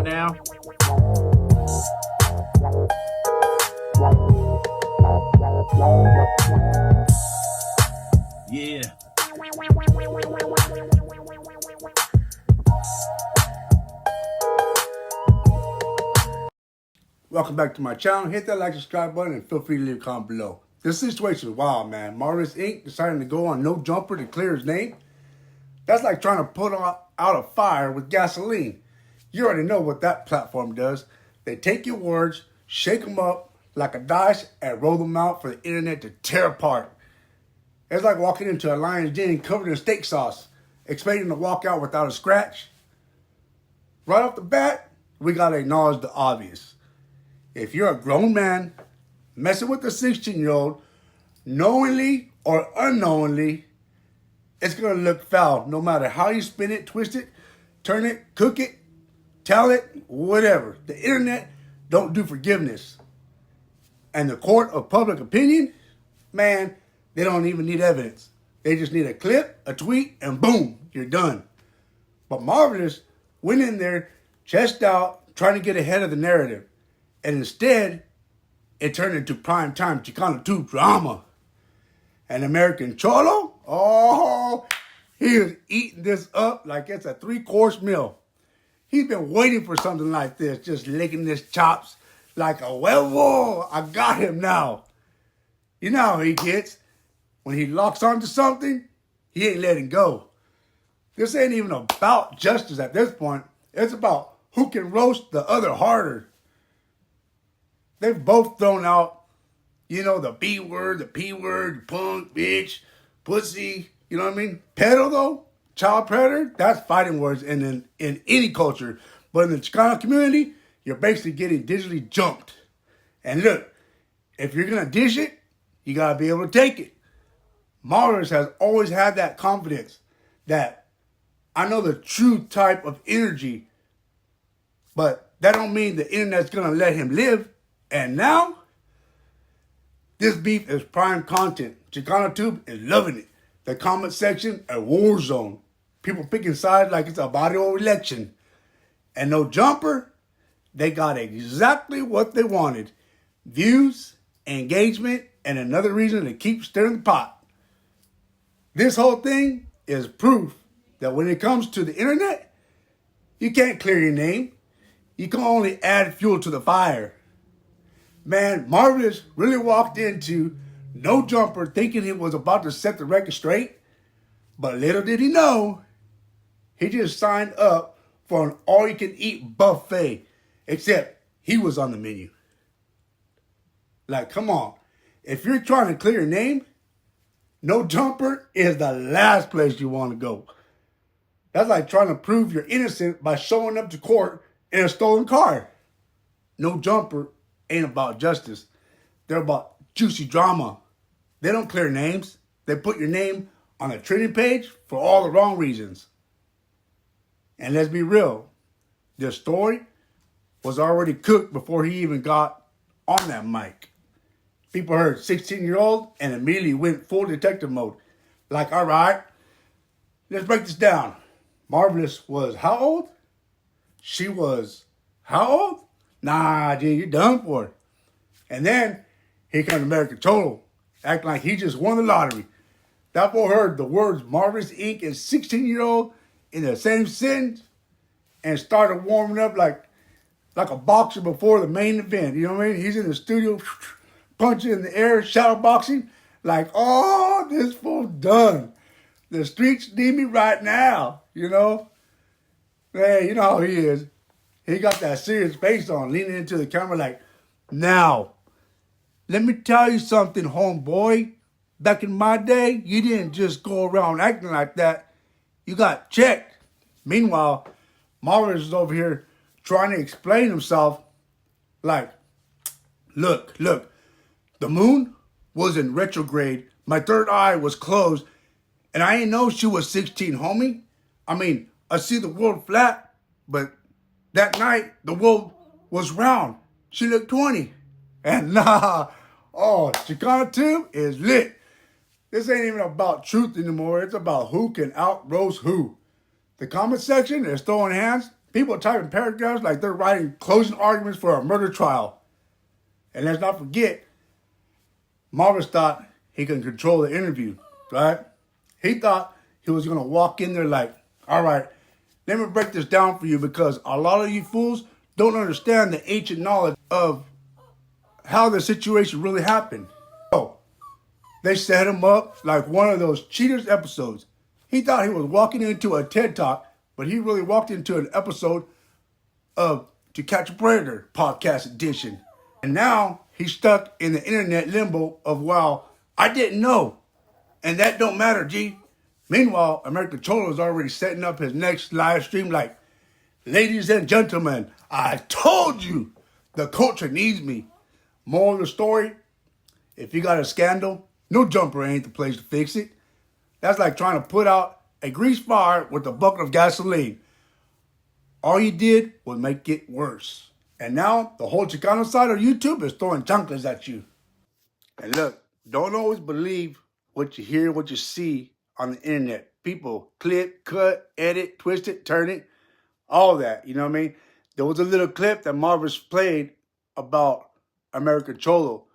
on now. Yeah. Welcome back to my channel. Hit that like, subscribe button, and feel free to leave a comment below. This situation is wild, man. Marvus Inc. deciding to go on no jumper to clear his name. That's like trying to put out a fire with gasoline. You already know what that platform does. They take your words, shake them up like a dice, and roll them out for the internet to tear apart. It's like walking into a lion's den covered in steak sauce, expecting to walk out without a scratch. Right off the bat, we gotta acknowledge the obvious. If you're a grown man messing with a 16-year-old, knowingly or unknowingly, it's going to look foul no matter how you spin it, twist it, turn it, cook it, tell it, whatever. The internet don't do forgiveness. And the court of public opinion, man, they don't even need evidence. They just need a clip, a tweet, and boom, you're done. But Marvelous went in there, chest out, trying to get ahead of the narrative. And instead, it turned into primetime Chicano 2 drama. And American Cholo, oh, he is eating this up like it's a 3-course meal. He's been waiting for something like this, just licking his chops like a huevo. I got him now. You know how he gets. When he locks onto something, he ain't letting go. This ain't even about justice at this point. It's about who can roast the other harder. They've both thrown out, the B word, the P word, punk, bitch, pussy, you know what I mean? Pedo, though, child predator, that's fighting words in any culture. But in the Chicano community, you're basically getting digitally jumped. And look, if you're going to dish it, you got to be able to take it. Marvus has always had that confidence that I know the true type of energy, but that don't mean the internet's going to let him live. And now, this beef is prime content. Chicano Tube is loving it. The comment section, a war zone. People picking sides like it's a barrio election. And no jumper, they got exactly what they wanted. Views, engagement, and another reason to keep stirring the pot. This whole thing is proof that when it comes to the internet, you can't clear your name. You can only add fuel to the fire. Man, Marvelous really walked into no jumper thinking he was about to set the record straight. But little did he know, he just signed up for an all-you-can-eat buffet. Except he was on the menu. Like, come on. If you're trying to clear your name, no jumper is the last place you want to go. That's like trying to prove you're innocent by showing up to court in a stolen car. No jumper ain't about justice. They're about juicy drama. They don't clear names. They put your name on a trending page for all the wrong reasons. And let's be real, this story was already cooked before he even got on that mic. People heard 16-year-old and immediately went full detective mode. Like, all right, let's break this down. Marvelous was how old? She was how old? Nah, dude, you're done for. And then, here comes American Cholo, acting like he just won the lottery. That boy heard the words Marvus Inc. and 16-year-old in the same sentence and started warming up like a boxer before the main event. You know what I mean? He's in the studio, punching in the air, shadow boxing, like, oh, this fool's done. The streets need me right now, Man, you know how he is. He got that serious face on, leaning into the camera like, now, let me tell you something, homeboy. Back in my day, you didn't just go around acting like that. You got checked. Meanwhile, Marvus is over here trying to explain himself like, look, the moon was in retrograde. My third eye was closed, and I ain't know she was 16, homie. I mean, I see the world flat, but that night, the world was round. She looked 20. And Chicano Tube is lit. This ain't even about truth anymore. It's about who can out-roast who. The comment section is throwing hands People typing paragraphs like they're writing closing arguments for a murder trial. And let's not forget, Marvus thought he could control the interview, right? He thought he was going to walk in there like, all right, let me break this down for you because a lot of you fools don't understand the ancient knowledge of how the situation really happened. So they set him up like one of those cheaters episodes. He thought he was walking into a TED Talk, but he really walked into an episode of To Catch a Predator podcast edition. And now he's stuck in the internet limbo of, wow, I didn't know. And that don't matter, G. Meanwhile, American Cholo is already setting up his next live stream like, ladies and gentlemen, I told you the culture needs me. Moral of the story, if you got a scandal, no jumper ain't the place to fix it. That's like trying to put out a grease fire with a bucket of gasoline. All you did was make it worse. And now the whole Chicano side of YouTube is throwing chanclas at you. And look, don't always believe what you hear, what you see on the internet. People clip, cut, edit, twist it, turn it, all that. You know what I mean? There was a little clip that Marvus played about American Cholo,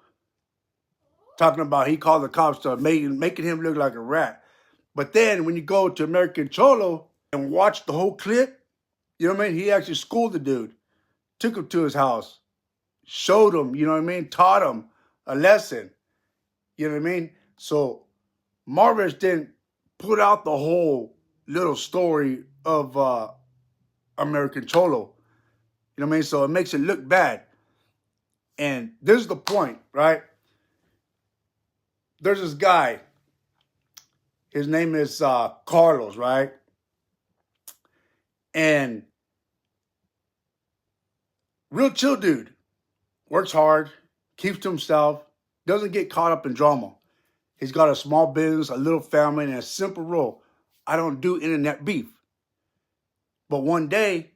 talking about he called the cops to making him look like a rat. But then when you go to American Cholo and watch the whole clip, you know what I mean? He actually schooled the dude, took him to his house, showed him, you know what I mean? Taught him a lesson, you know what I mean? So Marvus didn't put out the whole little story of American Cholo, you know what I mean? So it makes it look bad. And this is the point, right? There's this guy. His name is Carlos, right? And real chill dude. Works hard, keeps to himself, doesn't get caught up in drama. He's got a small business, a little family, and a simple rule. I don't do internet beef. But one day,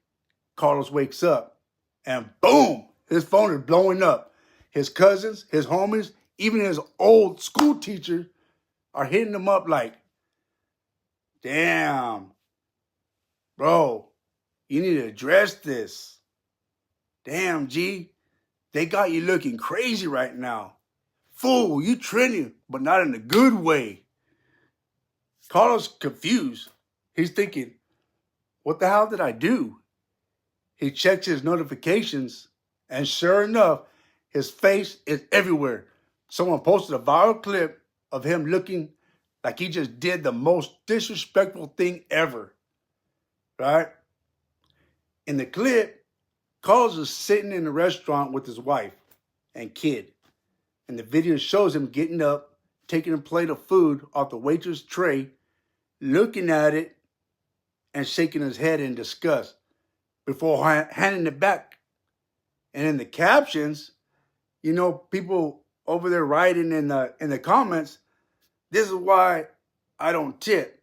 Carlos wakes up and boom, his phone is blowing up. His cousins, his homies, even his old school teacher are hitting him up like, damn, bro, you need to address this. Damn, G, they got you looking crazy right now. Fool, you trending, but not in a good way. Carlos confused. He's thinking, what the hell did I do? He checks his notifications, and sure enough, his face is everywhere. Someone posted a viral clip of him looking like he just did the most disrespectful thing ever, right? In the clip, Carlos is sitting in a restaurant with his wife and kid. And the video shows him getting up, taking a plate of food off the waitress' tray, looking at it, and shaking his head in disgust before handing it back. And in the captions, you know, people over there writing in the comments, this is why I don't tip.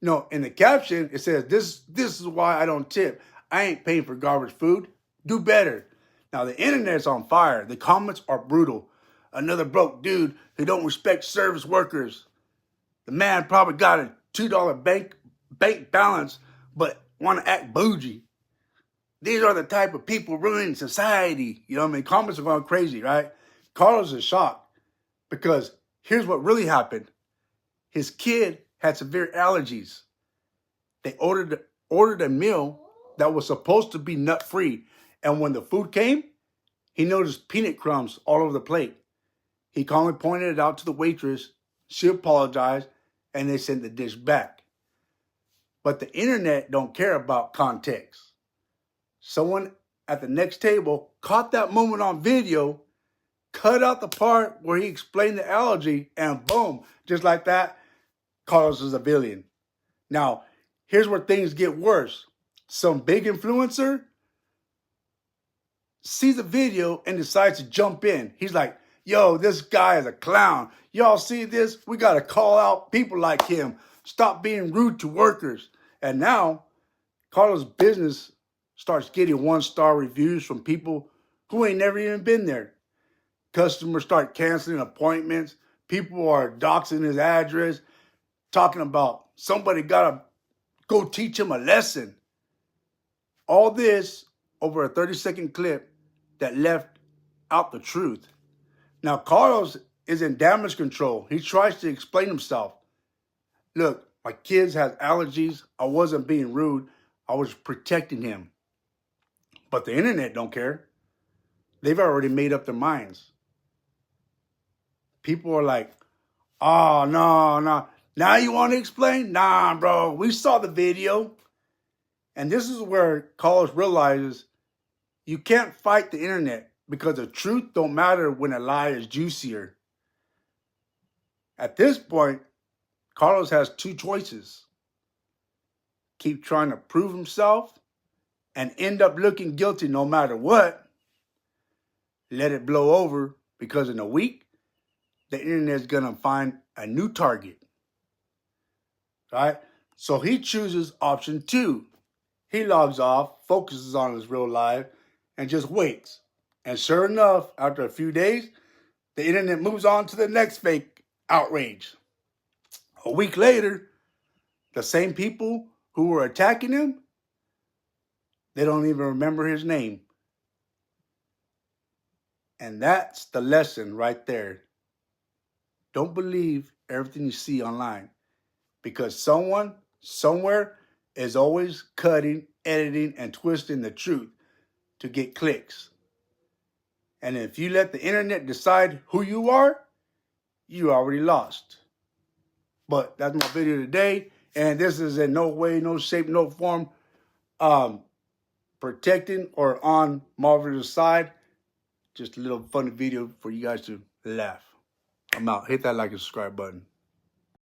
No, in the caption, it says, this is why I don't tip. I ain't paying for garbage food. Do better. Now, the internet's on fire. The comments are brutal. Another broke dude who don't respect service workers. The man probably got a $2 bank balance, but want to act bougie. These are the type of people ruining society. You know what I mean? Comments are going crazy, right? Carlos is shocked because here's what really happened. His kid had severe allergies. They ordered a meal that was supposed to be nut-free. And when the food came, he noticed peanut crumbs all over the plate. He calmly pointed it out to the waitress. She apologized, and they sent the dish back. But the internet don't care about context. Someone at the next table caught that moment on video, cut out the part where he explained the allergy, and boom, just like that, Carlos is a villain. Now, here's where things get worse. Some big influencer sees the video and decides to jump in. He's like, yo, this guy is a clown. Y'all see this? We got to call out people like him. Stop being rude to workers. And now, Carlos' business starts getting 1-star reviews from people who ain't never even been there. Customers start canceling appointments. People are doxing his address, talking about somebody got to go teach him a lesson. All this over a 30-second clip that left out the truth. Now, Carlos is in damage control. He tries to explain himself. Look, my kids have allergies. I wasn't being rude. I was protecting him. But the internet don't care. They've already made up their minds. People are like, oh, no, no. Now you want to explain? Nah, bro. We saw the video. And this is where Carlos realizes you can't fight the internet because the truth don't matter when a lie is juicier. At this point, Carlos has two choices. Keep trying to prove himself and end up looking guilty no matter what. Let it blow over because in a week, the internet's going to find a new target. Right? So he chooses option 2. He logs off, focuses on his real life, and just waits. And sure enough, after a few days, the internet moves on to the next fake outrage. A week later, the same people who were attacking him, they don't even remember his name. And that's the lesson right there. Don't believe everything you see online, because someone, somewhere, is always cutting, editing, and twisting the truth to get clicks. And if you let the internet decide who you are, you already lost. But that's my video today. And this is in no way, no shape, no form protecting or on Marvus' side. Just a little funny video for you guys to laugh. I'm out. Hit that like and subscribe button.